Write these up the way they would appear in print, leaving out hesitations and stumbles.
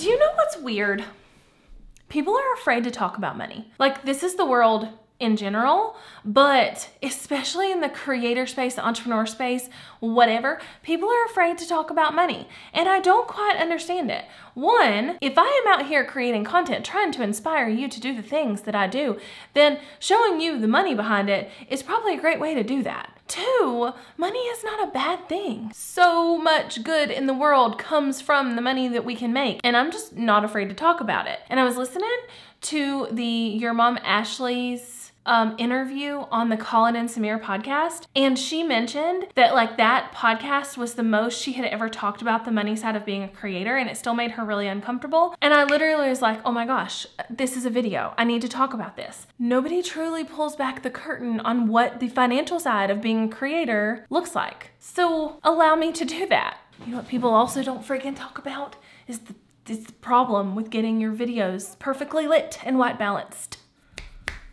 Do you know what's weird? People are afraid to talk about money. Like, this is the world in general, but especially in the creator space, the entrepreneur space, whatever, people are afraid to talk about money. And I don't quite understand it. One, if I am out here creating content, trying to inspire you to do the things that I do, then showing you the money behind it is probably a great way to do that. Two, money is not a bad thing. So much good in the world comes from the money that we can make, and I'm just not afraid to talk about it. And I was listening to the Your Mom Ashley's interview on the Colin and Samir podcast, and she mentioned that like that podcast was the most she had ever talked about the money side of being a creator, and it still made her really uncomfortable. And I literally was like, oh my gosh, this is a video. I need to talk about this. Nobody truly pulls back the curtain on what the financial side of being a creator looks like. So allow me to do that. You know what people also don't freaking talk about is the problem with getting your videos perfectly lit and white balanced.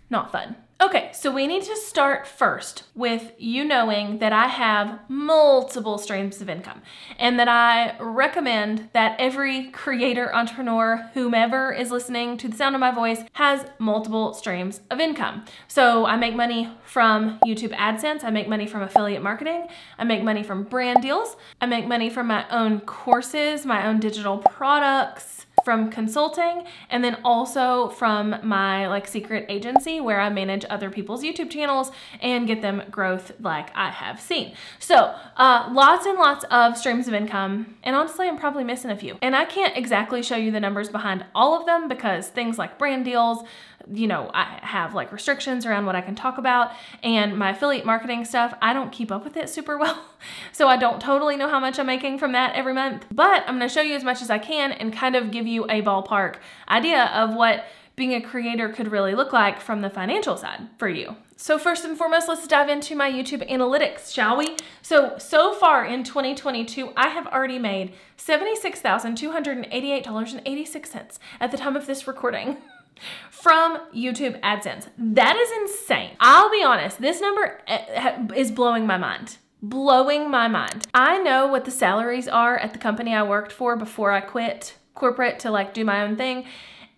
Not fun. Okay, so we need to start first with you knowing that I have multiple streams of income, and that I recommend that every creator, entrepreneur, whomever is listening to the sound of my voice has multiple streams of income. So I make money from YouTube AdSense, I make money from affiliate marketing, I make money from brand deals, I make money from my own courses, my own digital products, from consulting, and then also from my like secret agency where I manage other people's YouTube channels and get them growth like I have seen. So lots and lots of streams of income, and honestly I'm probably missing a few. And I can't exactly show you the numbers behind all of them because things like brand deals, you know, I have like restrictions around what I can talk about, and my affiliate marketing stuff, I don't keep up with it super well. So I don't totally know how much I'm making from that every month, but I'm gonna show you as much as I can and kind of give you a ballpark idea of what being a creator could really look like from the financial side for you. So first and foremost, let's dive into my YouTube analytics, shall we? So far in 2022, I have already made $76,288.86 at the time of this recording from YouTube AdSense. That is insane. I'll be honest, this number is blowing my mind. Blowing my mind. I know what the salaries are at the company I worked for before I quit corporate to like do my own thing,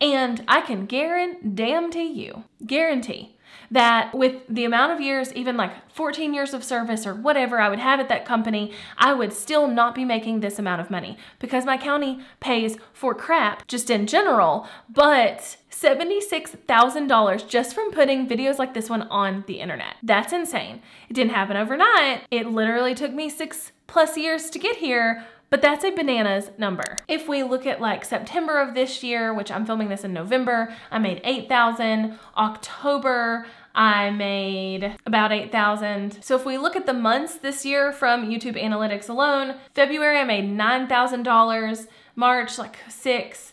and I can guarantee that with the amount of years, even like 14 years of service or whatever I would have at that company, I would still not be making this amount of money because my county pays for crap just in general, but $76,000 just from putting videos like this one on the internet. That's insane. It didn't happen overnight. It literally took me 6+ years to get here, but that's a bananas number. If we look at like September of this year, which I'm filming this in November, I made $8,000. October, I made about $8,000. So if we look at the months this year from YouTube analytics alone, February I made $9,000, March like $6,000.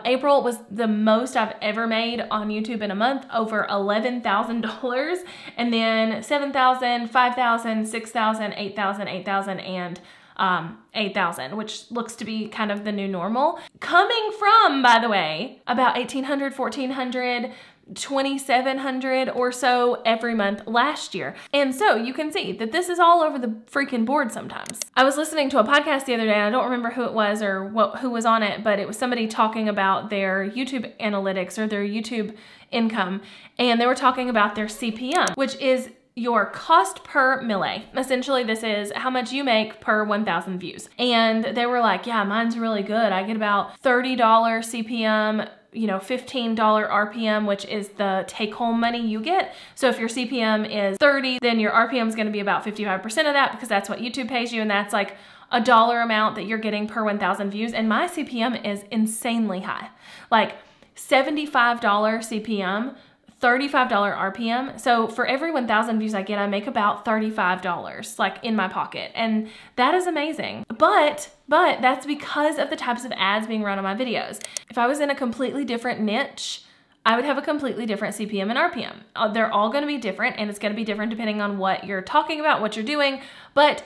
April was the most I've ever made on YouTube in a month, over $11,000, and then $7,000, $5,000, $6,000, $8,000, $8,000, and $8,000, which looks to be kind of the new normal. Coming from, by the way, about $1,800, $1,400, $2,700 or so every month last year. And so you can see that this is all over the freaking board sometimes. I was listening to a podcast the other day, and I don't remember who it was or who was on it, but it was somebody talking about their YouTube analytics or their YouTube income, and they were talking about their CPM, which is your cost per mille. Essentially, this is how much you make per 1,000 views. And they were like, yeah, mine's really good. I get about $30 CPM, you know, $15 RPM, which is the take-home money you get. So if your CPM is 30, then your RPM is going to be about 55% of that, because that's what YouTube pays you, and that's like a dollar amount that you're getting per 1,000 views. And my CPM is insanely high, like $75 CPM, $35 RPM. So for every 1,000 views I get, I make about $35 like in my pocket. And that is amazing. But that's because of the types of ads being run on my videos. If I was in a completely different niche, I would have a completely different CPM and RPM. They're all gonna be different, and it's gonna be different depending on what you're talking about, what you're doing. But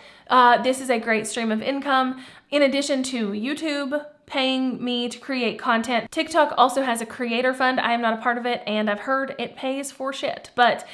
this is a great stream of income. In addition to YouTube paying me to create content. TikTok also has a creator fund. I am not a part of it, and I've heard it pays for shit, but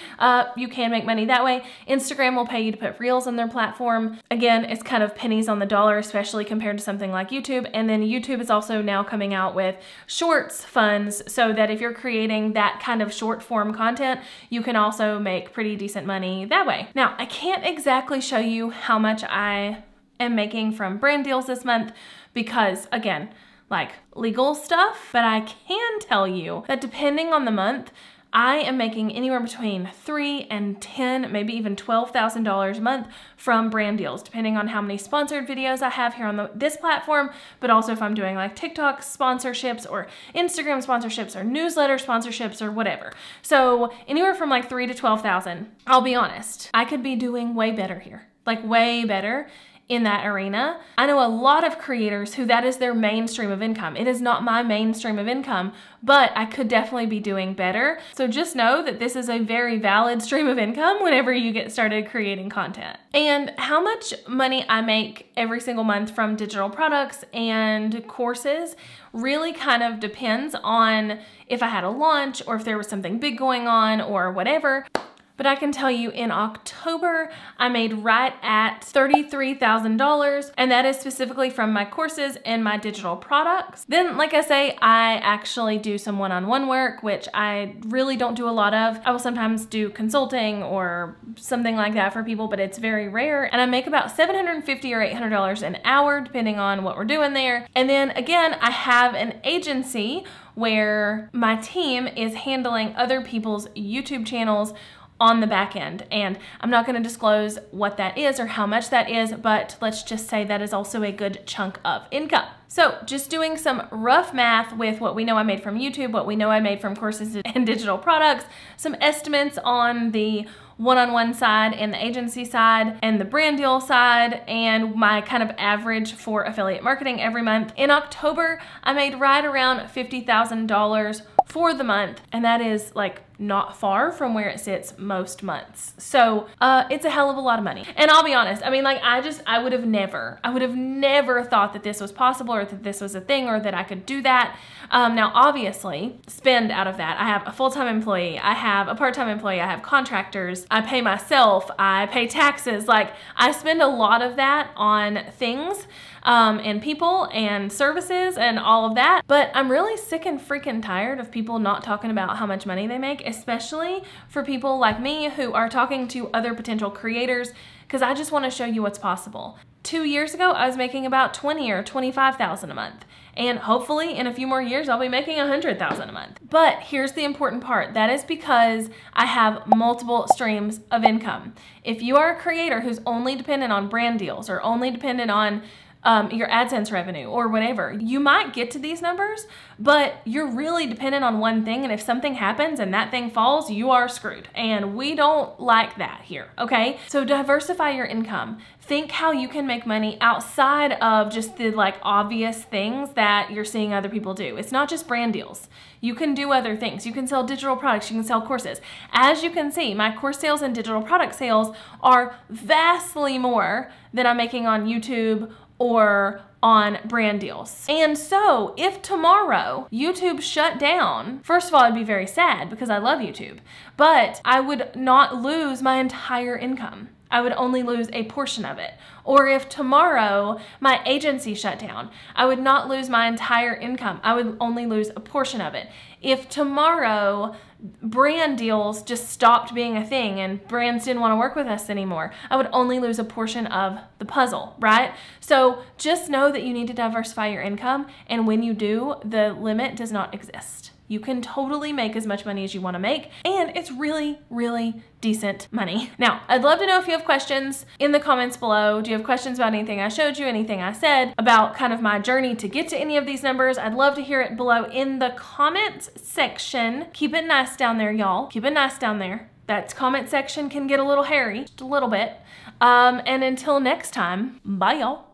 you can make money that way. Instagram will pay you to put reels on their platform. Again, it's kind of pennies on the dollar, especially compared to something like YouTube. And then YouTube is also now coming out with shorts funds, so that if you're creating that kind of short form content, you can also make pretty decent money that way. Now, I can't exactly show you how much I am making from brand deals this month, because again, like legal stuff, but I can tell you that depending on the month, I am making anywhere between $3,000 and $10,000, maybe even $12,000 a month from brand deals, depending on how many sponsored videos I have here on this platform, but also if I'm doing like TikTok sponsorships or Instagram sponsorships or newsletter sponsorships or whatever. So anywhere from like $3,000 to $12,000. I'll be honest, I could be doing way better here, like way better in that arena. I know a lot of creators who that is their main stream of income. It is not my main stream of income, but I could definitely be doing better. So just know that this is a very valid stream of income whenever you get started creating content. And how much money I make every single month from digital products and courses really kind of depends on if I had a launch or if there was something big going on or whatever. But I can tell you in October, I made right at $33,000, and that is specifically from my courses and my digital products. Then, like I say, I actually do some one-on-one work, which I really don't do a lot of. I will sometimes do consulting or something like that for people, but it's very rare. And I make about $750 or $800 an hour, depending on what we're doing there. And then again, I have an agency where my team is handling other people's YouTube channels on the back end. And I'm not gonna disclose what that is or how much that is, but let's just say that is also a good chunk of income. So just doing some rough math with what we know I made from YouTube, what we know I made from courses and digital products, some estimates on the one-on-one side and the agency side and the brand deal side, and my kind of average for affiliate marketing every month. In October, I made right around $50,000 for the month, and that is like not far from where it sits most months. So it's a hell of a lot of money. And I'll be honest, I mean, like I would have never thought that this was possible or that this was a thing or that I could do that. Now, obviously, spend out of that. I have a full-time employee, I have a part-time employee, I have contractors, I pay myself, I pay taxes. Like I spend a lot of that on things and people and services and all of that. But I'm really sick and freaking tired of people not talking about how much money they make, especially for people like me who are talking to other potential creators, because I just want to show you what's possible. 2 years ago, I was making about $20,000 or $25,000 a month. And hopefully in a few more years, I'll be making $100,000 a month. But here's the important part. That is because I have multiple streams of income. If you are a creator who's only dependent on brand deals or only dependent on your AdSense revenue or whatever, you might get to these numbers, but you're really dependent on one thing, and if something happens and that thing falls, you are screwed. And we don't like that here, okay? So diversify your income. Think how you can make money outside of just the like obvious things that you're seeing other people do. It's not just brand deals. You can do other things. You can sell digital products, you can sell courses. As you can see, my course sales and digital product sales are vastly more than I'm making on YouTube or on brand deals. And so if tomorrow YouTube shut down, first of all, I'd be very sad because I love YouTube, but I would not lose my entire income. I would only lose a portion of it. Or if tomorrow my agency shut down, I would not lose my entire income. I would only lose a portion of it. If tomorrow brand deals just stopped being a thing and brands didn't want to work with us anymore, I would only lose a portion of the puzzle, right? So just know that you need to diversify your income, and when you do, the limit does not exist. You can totally make as much money as you want to make, and it's really, really decent money. Now, I'd love to know if you have questions in the comments below. Do you have questions about anything I showed you, anything I said, about kind of my journey to get to any of these numbers? I'd love to hear it below in the comments section. Keep it nice down there, y'all. Keep it nice down there. That comment section can get a little hairy, just a little bit. And until next time, bye, y'all.